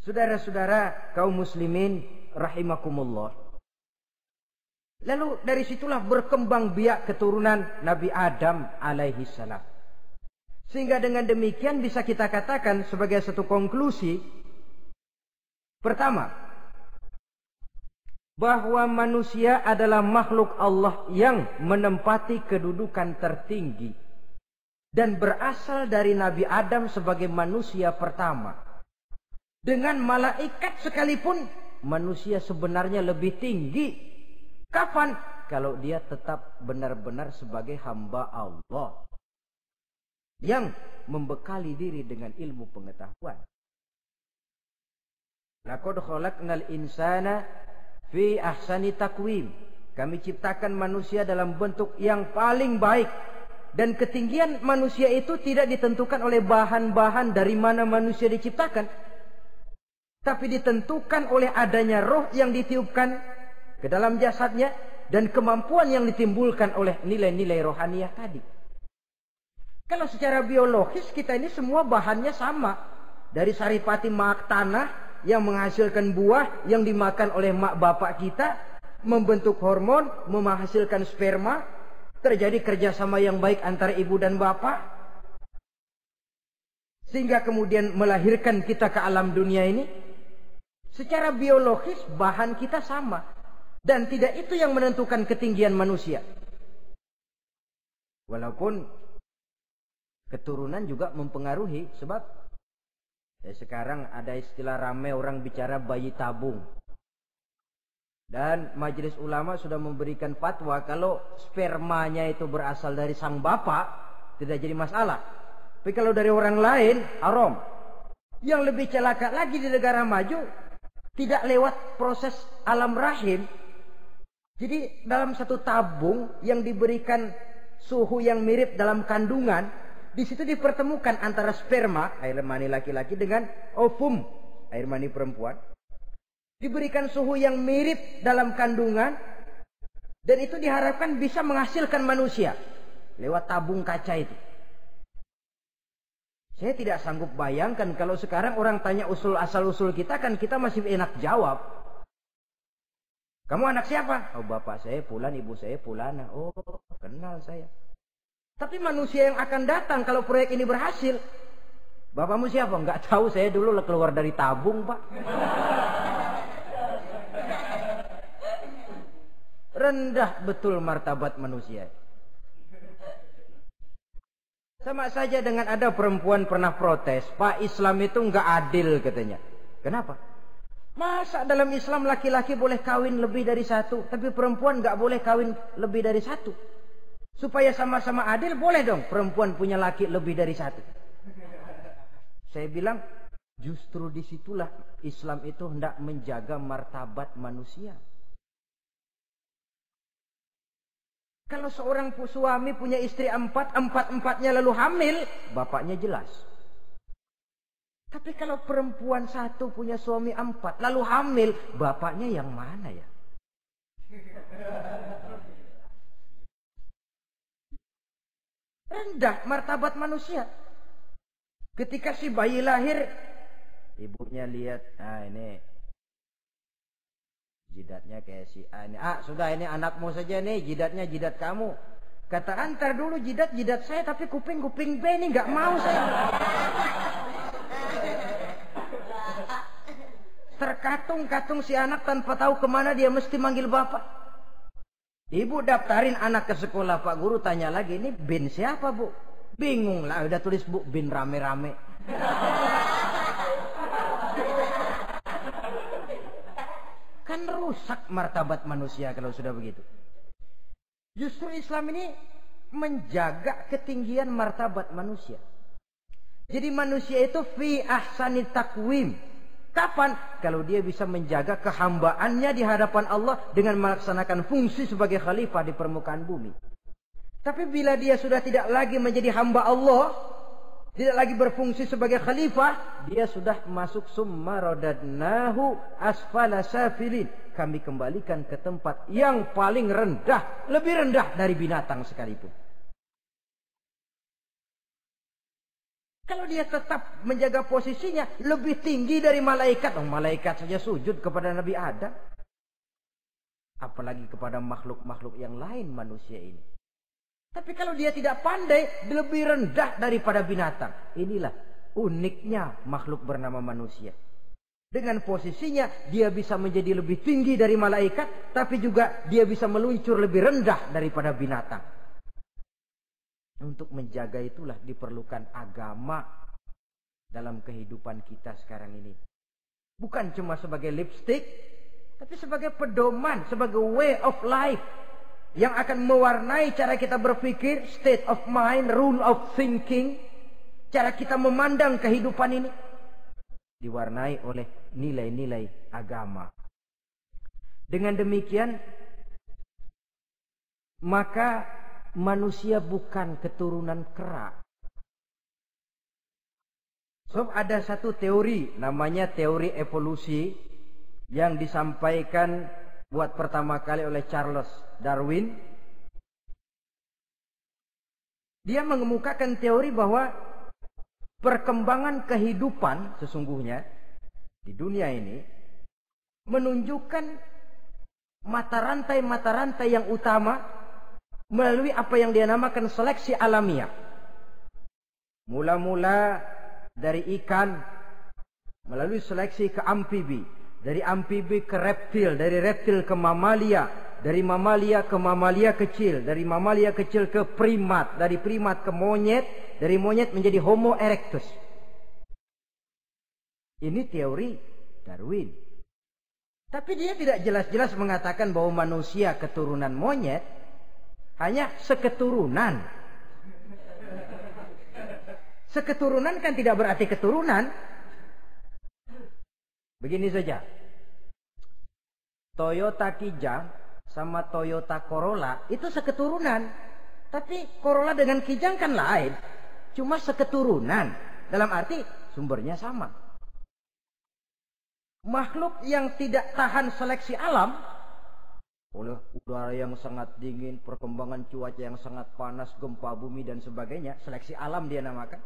Saudara-saudara kaum muslimin rahimakumullah. Lalu dari situlah berkembang biak keturunan Nabi Adam alaihi salam. Sehingga dengan demikian bisa kita katakan sebagai satu konklusi. Pertama, bahwa manusia adalah makhluk Allah yang menempati kedudukan tertinggi. Dan berasal dari Nabi Adam sebagai manusia pertama. Dengan malaikat sekalipun, manusia sebenarnya lebih tinggi. Kapan? Kalau dia tetap benar-benar sebagai hamba Allah. Yang membekali diri dengan ilmu pengetahuan. Laqad khalaqnal insana fi ahsani taqwim. Kami ciptakan manusia dalam bentuk yang paling baik. Dan ketinggian manusia itu tidak ditentukan oleh bahan-bahan dari mana manusia diciptakan. Tapi ditentukan oleh adanya roh yang ditiupkan ke dalam jasadnya. Dan kemampuan yang ditimbulkan oleh nilai-nilai rohaniah tadi. Kalau secara biologis kita ini semua bahannya sama. Dari saripati mak tanah yang menghasilkan buah yang dimakan oleh mak bapak kita. Membentuk hormon, menghasilkan sperma. Terjadi kerjasama yang baik antara ibu dan bapak. Sehingga kemudian melahirkan kita ke alam dunia ini. Secara biologis bahan kita sama. Dan tidak itu yang menentukan ketinggian manusia. Walaupun keturunan juga mempengaruhi. Sebab sekarang ada istilah ramai orang bicara bayi tabung. Dan majelis ulama sudah memberikan fatwa kalau spermanya itu berasal dari sang bapak, tidak jadi masalah. Tapi kalau dari orang lain, haram. Yang lebih celaka lagi di negara maju, tidak lewat proses alam rahim. Jadi dalam satu tabung yang diberikan suhu yang mirip dalam kandungan, di situ dipertemukan antara sperma, air mani laki-laki, dengan ovum, air mani perempuan. Diberikan suhu yang mirip dalam kandungan, dan itu diharapkan bisa menghasilkan manusia lewat tabung kaca itu. Saya tidak sanggup bayangkan kalau sekarang orang tanya usul asal-usul kita, kan kita masih enak jawab. Kamu anak siapa? Oh, bapak saya Fulan, ibu saya Fulana. Oh, kenal saya. Tapi manusia yang akan datang kalau proyek ini berhasil, bapakmu siapa? Enggak tahu, saya dulu keluar dari tabung, Pak. Rendah betul martabat manusia. Sama saja dengan ada perempuan pernah protes, Pak, Islam itu enggak adil katanya. Kenapa? Masa dalam Islam laki-laki boleh kawin lebih dari satu, tapi perempuan enggak boleh kawin lebih dari satu? Supaya sama-sama adil, boleh dong perempuan punya laki lebih dari satu. Saya bilang, justru disitulah Islam itu hendak menjaga martabat manusia. Kalau seorang suami punya istri empat-empatnya lalu hamil, bapaknya jelas. Tapi kalau perempuan satu punya suami 4 lalu hamil, bapaknya yang mana ya? Rendah martabat manusia. Ketika si bayi lahir, ibunya lihat, ini jidatnya kayak si A ini. Sudah ini anakmu saja nih, jidatnya jidat kamu. Kata antar dulu jidat saya, tapi kuping B ini nggak mau saya. Terkatung-katung si anak tanpa tahu kemana dia mesti manggil bapak. Ibu daftarin anak ke sekolah, Pak Guru tanya lagi, ini bin siapa Bu? Bingung lah, udah tulis Bu, bin rame-rame. Kan rusak martabat manusia kalau sudah begitu. Justru Islam ini menjaga ketinggian martabat manusia. Jadi manusia itu fi ahsani takwim. Kapan? Kalau dia bisa menjaga kehambaannya di hadapan Allah dengan melaksanakan fungsi sebagai khalifah di permukaan bumi. Tapi bila dia sudah tidak lagi menjadi hamba Allah, tidak lagi berfungsi sebagai khalifah, dia sudah masuk summa radadnahu asfala safilin. Kami kembalikan ke tempat yang paling rendah, lebih rendah dari binatang sekalipun. Kalau dia tetap menjaga posisinya lebih tinggi dari malaikat, malaikat saja sujud kepada Nabi Adam, apalagi kepada makhluk-makhluk yang lain manusia ini. Tapi kalau dia tidak pandai, lebih rendah daripada binatang. Inilah uniknya makhluk bernama manusia. Dengan posisinya dia bisa menjadi lebih tinggi dari malaikat, tapi juga dia bisa meluncur lebih rendah daripada binatang. Untuk menjaga itulah diperlukan agama dalam kehidupan kita sekarang ini. Bukan cuma sebagai lipstick, tapi sebagai pedoman, sebagai way of life yang akan mewarnai cara kita berpikir, state of mind, rule of thinking, cara kita memandang kehidupan ini diwarnai oleh nilai-nilai agama. Dengan demikian, maka manusia bukan keturunan kera. So, ada satu teori namanya teori evolusi yang disampaikan buat pertama kali oleh Charles Darwin. Dia mengemukakan teori bahwa perkembangan kehidupan sesungguhnya di dunia ini menunjukkan mata rantai yang utama melalui apa yang dia namakan seleksi alamiah. Mula-mula dari ikan, melalui seleksi ke amfibi, dari amfibi ke reptil, dari reptil ke mamalia, dari mamalia ke mamalia kecil, dari mamalia kecil ke primat, dari primat ke monyet, dari monyet menjadi Homo erectus. Ini teori Darwin. Tapi dia tidak jelas-jelas mengatakan bahwa manusia keturunan monyet, hanya seketurunan. Seketurunan kan tidak berarti keturunan. Begini saja. Toyota Kijang sama Toyota Corolla itu seketurunan. Tapi Corolla dengan Kijang kan lain. Cuma seketurunan. Dalam arti sumbernya sama. Makhluk yang tidak tahan seleksi alam, oleh udara yang sangat dingin, perkembangan cuaca yang sangat panas, gempa bumi dan sebagainya, seleksi alam dia namakan,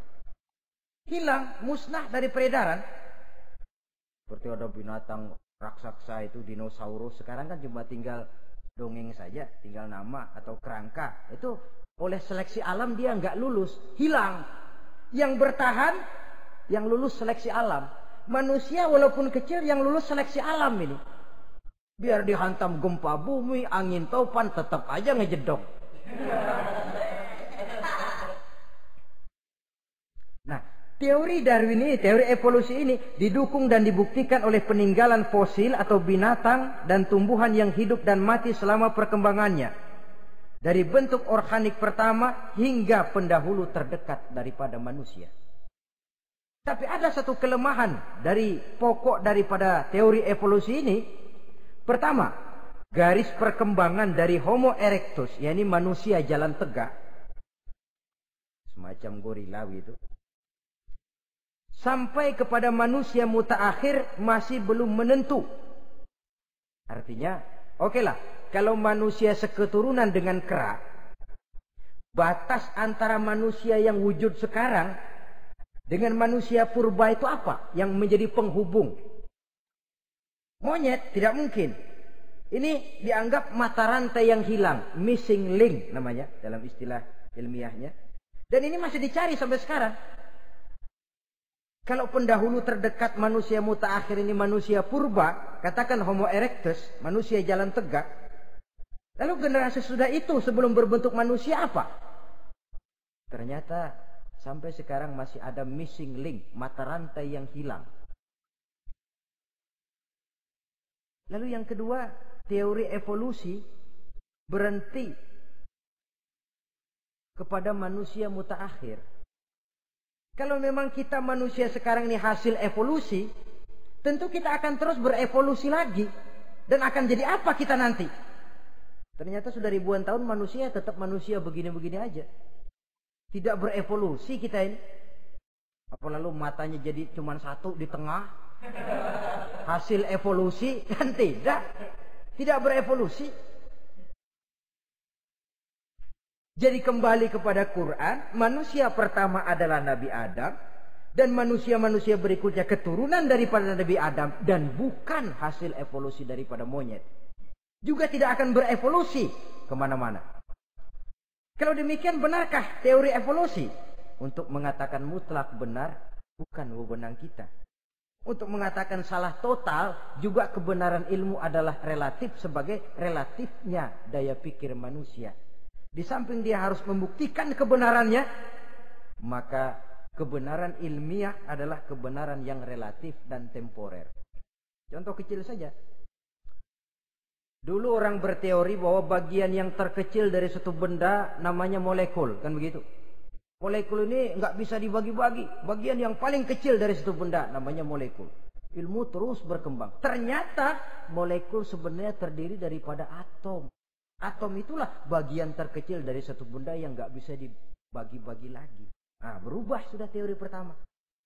hilang, musnah dari peredaran. Seperti ada binatang raksasa itu dinosaurus, sekarang kan cuma tinggal dongeng saja, tinggal nama atau kerangka. Itu oleh seleksi alam dia nggak lulus, hilang. Yang bertahan, yang lulus seleksi alam. Manusia walaupun kecil yang lulus seleksi alam ini. Biar dihantam gempa bumi, angin topan, tetap aja ngejedok. Nah, teori Darwin ini, teori evolusi ini didukung dan dibuktikan oleh peninggalan fosil atau binatang dan tumbuhan yang hidup dan mati selama perkembangannya. Dari bentuk organik pertama hingga pendahulu terdekat daripada manusia. Tapi ada satu kelemahan dari pokok daripada teori evolusi ini. Pertama, garis perkembangan dari Homo erectus, yakni manusia jalan tegak, semacam gorilawi itu, sampai kepada manusia mutaakhir masih belum menentu. Artinya, okelah, kalau manusia seketurunan dengan kera, batas antara manusia yang wujud sekarang dengan manusia purba itu apa yang menjadi penghubung? Monyet tidak mungkin. Ini dianggap mata rantai yang hilang, missing link namanya dalam istilah ilmiahnya. Dan ini masih dicari sampai sekarang. Kalau pendahulu terdekat manusia mutaakhir ini manusia purba, katakan Homo erectus, manusia jalan tegak. Lalu generasi sudah itu sebelum berbentuk manusia apa? Ternyata sampai sekarang masih ada missing link, mata rantai yang hilang. Lalu yang kedua, teori evolusi berhenti kepada manusia mutaakhir. Kalau memang kita manusia sekarang ini hasil evolusi, tentu kita akan terus berevolusi lagi. Dan akan jadi apa kita nanti? Ternyata sudah ribuan tahun manusia tetap manusia begini-begini aja. Tidak berevolusi kita ini. Apa lalu matanya jadi cuma satu di tengah? Hasil evolusi? Kan tidak. Tidak berevolusi. Jadi kembali kepada Quran, manusia pertama adalah Nabi Adam. Dan manusia-manusia berikutnya keturunan daripada Nabi Adam. Dan bukan hasil evolusi daripada monyet. Juga tidak akan berevolusi kemana-mana. Kalau demikian, benarkah teori evolusi? Untuk mengatakan mutlak benar, bukan wewenang kita. Untuk mengatakan salah total, juga kebenaran ilmu adalah relatif sebagai relatifnya daya pikir manusia. Di samping dia harus membuktikan kebenarannya, maka kebenaran ilmiah adalah kebenaran yang relatif dan temporer. Contoh kecil saja. Dulu orang berteori bahwa bagian yang terkecil dari suatu benda namanya molekul, kan begitu? Molekul ini nggak bisa dibagi-bagi. Bagian yang paling kecil dari suatu benda namanya molekul. Ilmu terus berkembang. Ternyata molekul sebenarnya terdiri daripada atom. Atom itulah bagian terkecil dari suatu benda yang nggak bisa dibagi-bagi lagi. Nah, berubah sudah teori pertama.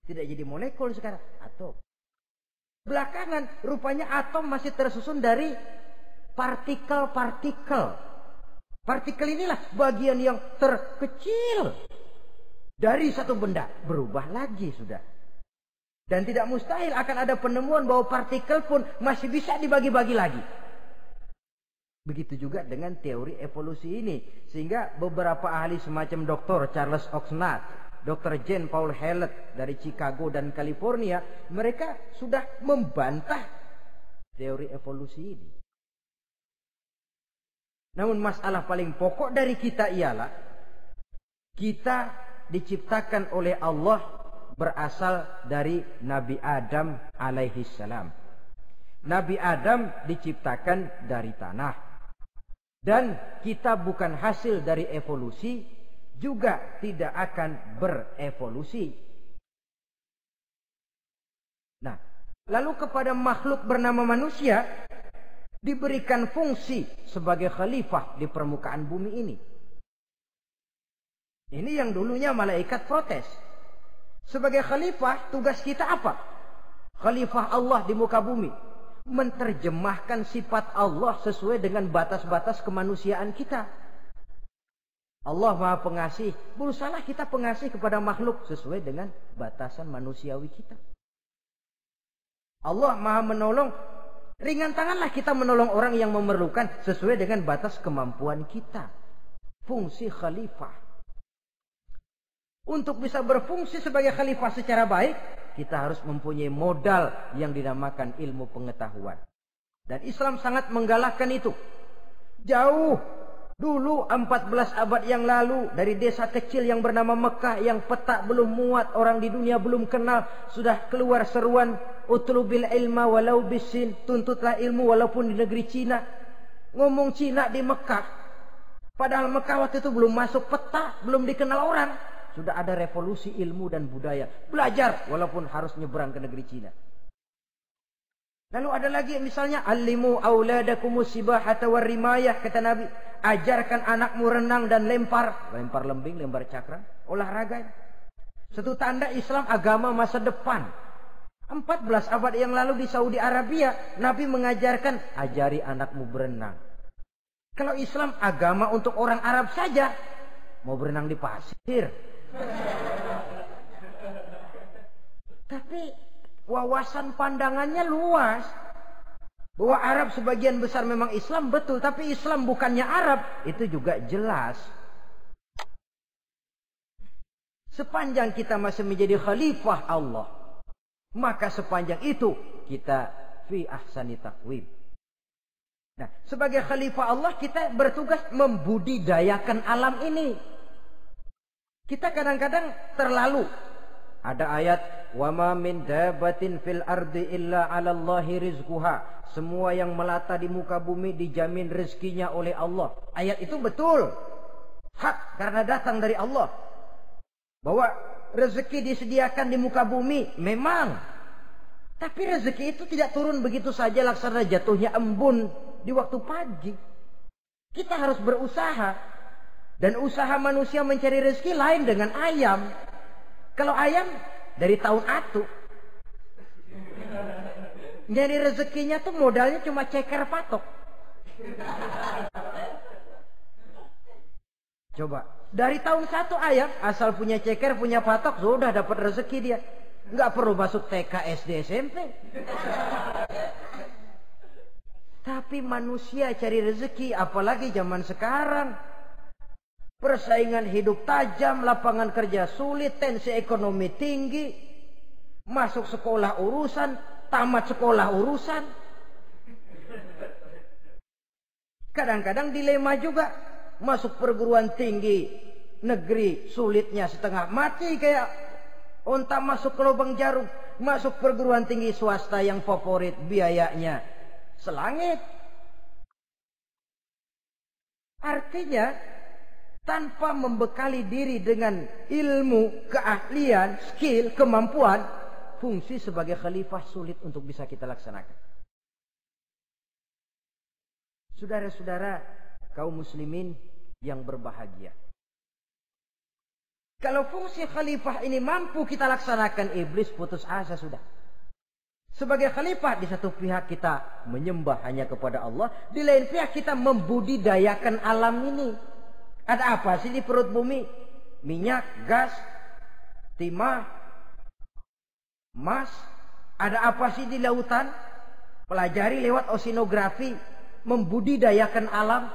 Tidak jadi molekul sekarang, atom. Belakangan rupanya atom masih tersusun dari partikel-partikel. Partikel inilah bagian yang terkecil dari satu benda. Berubah lagi sudah. Dan tidak mustahil akan ada penemuan bahwa partikel pun masih bisa dibagi-bagi lagi. Begitu juga dengan teori evolusi ini. Sehingga beberapa ahli semacam Dr. Charles Oxnard, Dr. Jane Paul Hallett dari Chicago dan California, mereka sudah membantah teori evolusi ini. Namun masalah paling pokok dari kita ialah kita diciptakan oleh Allah berasal dari Nabi Adam alaihi salam. Nabi Adam diciptakan dari tanah. Dan kita bukan hasil dari evolusi, juga tidak akan berevolusi. Nah, lalu kepada makhluk bernama manusia diberikan fungsi sebagai khalifah di permukaan bumi ini. Ini yang dulunya malaikat protes. Sebagai khalifah, tugas kita apa? Khalifah Allah di muka bumi. Menerjemahkan sifat Allah sesuai dengan batas-batas kemanusiaan kita. Allah Maha Pengasih. Berusahalah kita pengasih kepada makhluk sesuai dengan batasan manusiawi kita. Allah Maha Menolong. Ringan tanganlah kita menolong orang yang memerlukan sesuai dengan batas kemampuan kita. Fungsi khalifah. Untuk bisa berfungsi sebagai khalifah secara baik, kita harus mempunyai modal yang dinamakan ilmu pengetahuan. Dan Islam sangat menggalakkan itu. Jauh dulu 14 abad yang lalu, dari desa kecil yang bernama Mekah yang peta belum muat, orang di dunia belum kenal, sudah keluar seruan utlubil ilma walau bisin, tuntutlah ilmu walaupun di negeri Cina. Ngomong Cina di Mekah. Padahal Mekah waktu itu belum masuk peta, belum dikenal orang. Sudah ada revolusi ilmu dan budaya. Belajar walaupun harus nyebrang ke negeri Cina. Lalu ada lagi misalnya alimu auladakumus sibahata warrimayah, kata Nabi, ajarkan anakmu renang dan lempar lembing, lempar cakra, olahraga. Satu tanda Islam agama masa depan. 14 abad yang lalu di Saudi Arabia, Nabi mengajarkan ajari anakmu berenang. Kalau Islam agama untuk orang Arab saja, mau berenang di pasir. Tapi wawasan pandangannya luas. Bahwa Arab sebagian besar memang Islam, betul. Tapi Islam bukannya Arab, itu juga jelas. Sepanjang kita masih menjadi khalifah Allah, maka sepanjang itu kita fi ahsani taqwim. Nah, sebagai khalifah Allah kita bertugas membudidayakan alam ini. Kita kadang-kadang terlalu. Ada ayat, wa ma min dabatin fil ardi illa 'alallahi rizquha. Semua yang melata di muka bumi dijamin rezekinya oleh Allah. Ayat itu betul. Hak karena datang dari Allah. Bahwa rezeki disediakan di muka bumi memang. Tapi rezeki itu tidak turun begitu saja laksana jatuhnya embun di waktu pagi. Kita harus berusaha. Dan usaha manusia mencari rezeki lain dengan ayam. Kalau ayam dari tahun atu. Jadi rezekinya tuh modalnya cuma ceker patok. Coba. Dari tahun 1 ayam asal punya ceker, punya patok, sudah dapat rezeki dia. Nggak perlu masuk TK, SD, SMP. Tapi manusia cari rezeki, apalagi zaman sekarang. Persaingan hidup tajam, lapangan kerja sulit, tensi ekonomi tinggi. Masuk sekolah urusan, tamat sekolah urusan. Kadang-kadang dilema juga. Masuk perguruan tinggi negeri sulitnya setengah mati kayak onta masuk ke lubang jarum. Masuk perguruan tinggi swasta yang favorit biayanya selangit. Artinya tanpa membekali diri dengan ilmu, keahlian, skill, kemampuan, fungsi sebagai khalifah sulit untuk bisa kita laksanakan. Saudara-saudara kaum muslimin yang berbahagia. Kalau fungsi khalifah ini mampu kita laksanakan, iblis putus asa sudah. Sebagai khalifah, di satu pihak kita menyembah hanya kepada Allah, di lain pihak kita membudidayakan alam ini. Ada apa sih di perut bumi? Minyak, gas, timah, emas. Ada apa sih di lautan? Pelajari lewat oceanografi, membudidayakan alam.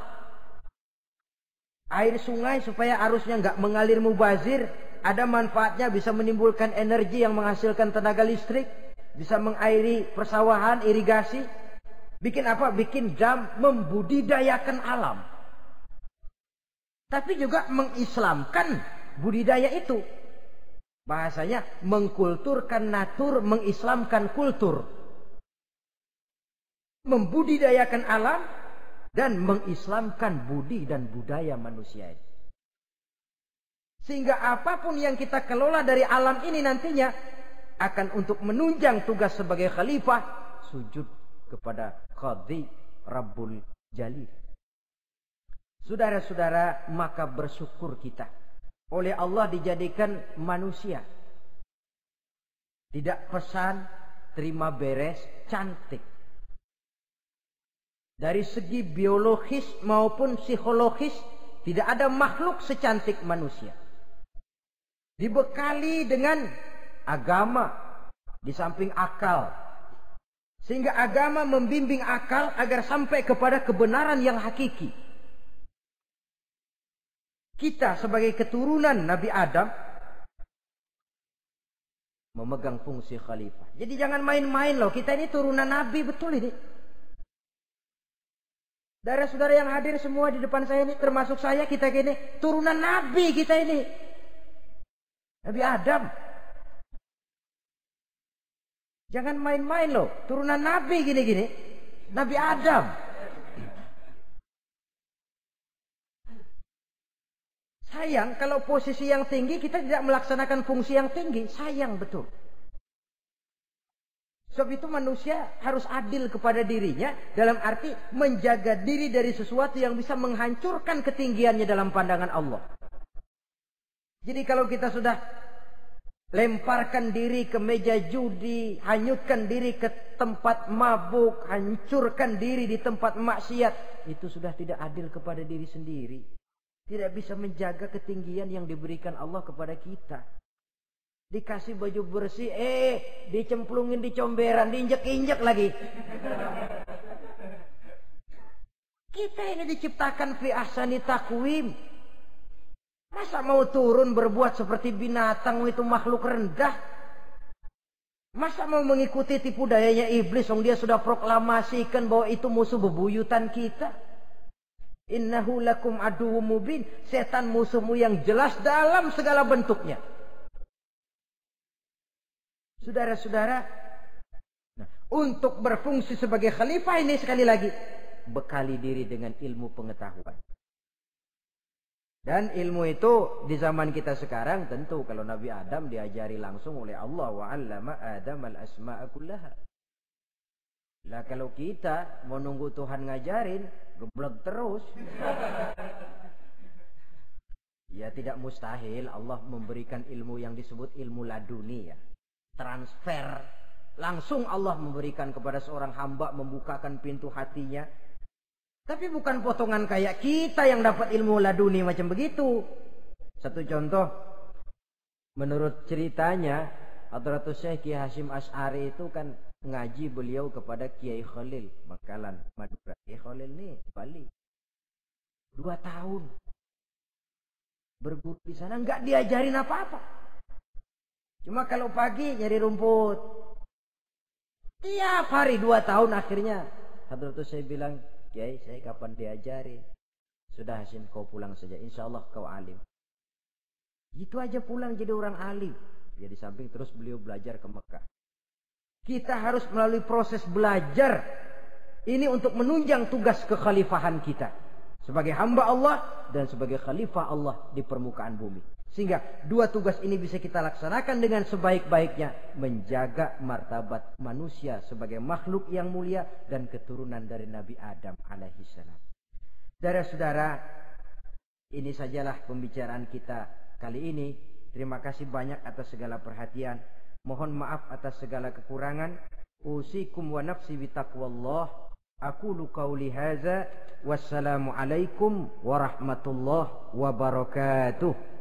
Air sungai supaya arusnya nggak mengalir mubazir. Ada manfaatnya, bisa menimbulkan energi yang menghasilkan tenaga listrik. Bisa mengairi persawahan, irigasi. Bikin apa? Bikin dam, membudidayakan alam. Tapi juga mengislamkan budidaya itu. Bahasanya mengkulturkan natur, mengislamkan kultur. Membudidayakan alam dan mengislamkan budi dan budaya manusia. Sehingga apapun yang kita kelola dari alam ini nantinya akan untuk menunjang tugas sebagai khalifah, sujud kepada Qadhi Rabbul Jalil. Saudara-saudara, maka bersyukur kita. Oleh Allah dijadikan manusia. Tidak pesan, terima beres, cantik. Dari segi biologis maupun psikologis, tidak ada makhluk secantik manusia. Dibekali dengan agama, di samping akal. Sehingga agama membimbing akal agar sampai kepada kebenaran yang hakiki. Kita sebagai keturunan Nabi Adam memegang fungsi khalifah. Jadi jangan main-main loh. Kita ini turunan Nabi, betul ini. Saudara-saudara yang hadir semua di depan saya ini, termasuk saya, kita gini, turunan Nabi kita ini. Nabi Adam. Jangan main-main loh. Turunan Nabi gini-gini. Nabi Adam. sayang kalau posisi yang tinggi kita tidak melaksanakan fungsi yang tinggi. Sayang betul. Sebab itu manusia harus adil kepada dirinya dalam arti menjaga diri dari sesuatu yang bisa menghancurkan ketinggiannya dalam pandangan Allah. Jadi kalau kita sudah lemparkan diri ke meja judi, hanyutkan diri ke tempat mabuk, hancurkan diri di tempat maksiat, itu sudah tidak adil kepada diri sendiri. Tidak bisa menjaga ketinggian yang diberikan Allah kepada kita. Dikasih baju bersih, dicemplungin di comberan, diinjek-injek lagi. Kita ini diciptakan fi ahsani taqwim. Masa mau turun berbuat seperti binatang, itu makhluk rendah? Masa mau mengikuti tipu dayanya iblis, dia sudah proklamasikan bahwa itu musuh bebuyutan kita? Innahu lakum aduwwum mubin. Setan musuhmu yang jelas dalam segala bentuknya. Saudara-saudara, untuk berfungsi sebagai khalifah ini sekali lagi, bekali diri dengan ilmu pengetahuan. Dan ilmu itu di zaman kita sekarang tentu kalau Nabi Adam diajari langsung oleh Allah, wa 'allama Adam al-asma'a kullaha. Lah kalau kita mau nunggu Tuhan ngajarin, geblek terus. Ya tidak mustahil Allah memberikan ilmu yang disebut ilmu laduni ya. Transfer. Langsung Allah memberikan kepada seorang hamba, membukakan pintu hatinya. Tapi bukan potongan kayak kita yang dapat ilmu laduni macam begitu. Satu contoh, menurut ceritanya, Hadratus Syekh Kiai Hasyim Asy'ari itu kan ngaji beliau kepada Kiai Khalil, Bangkalan, Madura. Kiai Khalil nih, Bali. 2 tahun. Berguru di sana, enggak diajarin apa-apa. Cuma kalau pagi nyari rumput. Tiap hari 2 tahun akhirnya. Hadratus Syekh bilang, Kiai, saya kapan diajari? Sudah Hasyim, kau pulang saja. Insya Allah kau alim. Gitu aja pulang jadi orang alim. Ya di samping terus beliau belajar ke Mekah. Kita harus melalui proses belajar. Ini untuk menunjang tugas kekhalifahan kita. Sebagai hamba Allah dan sebagai khalifah Allah di permukaan bumi. Sehingga 2 tugas ini bisa kita laksanakan dengan sebaik-baiknya. Menjaga martabat manusia sebagai makhluk yang mulia dan keturunan dari Nabi Adam alaihissalam. Saudara-saudara, ini sajalah pembicaraan kita kali ini. Terima kasih banyak atas segala perhatian. Mohon maaf atas segala kekurangan. Usikum wa nafsi bitaqwallah. Aqulu qauli hadza. Wassalamu alaikum warahmatullahi wabarakatuh.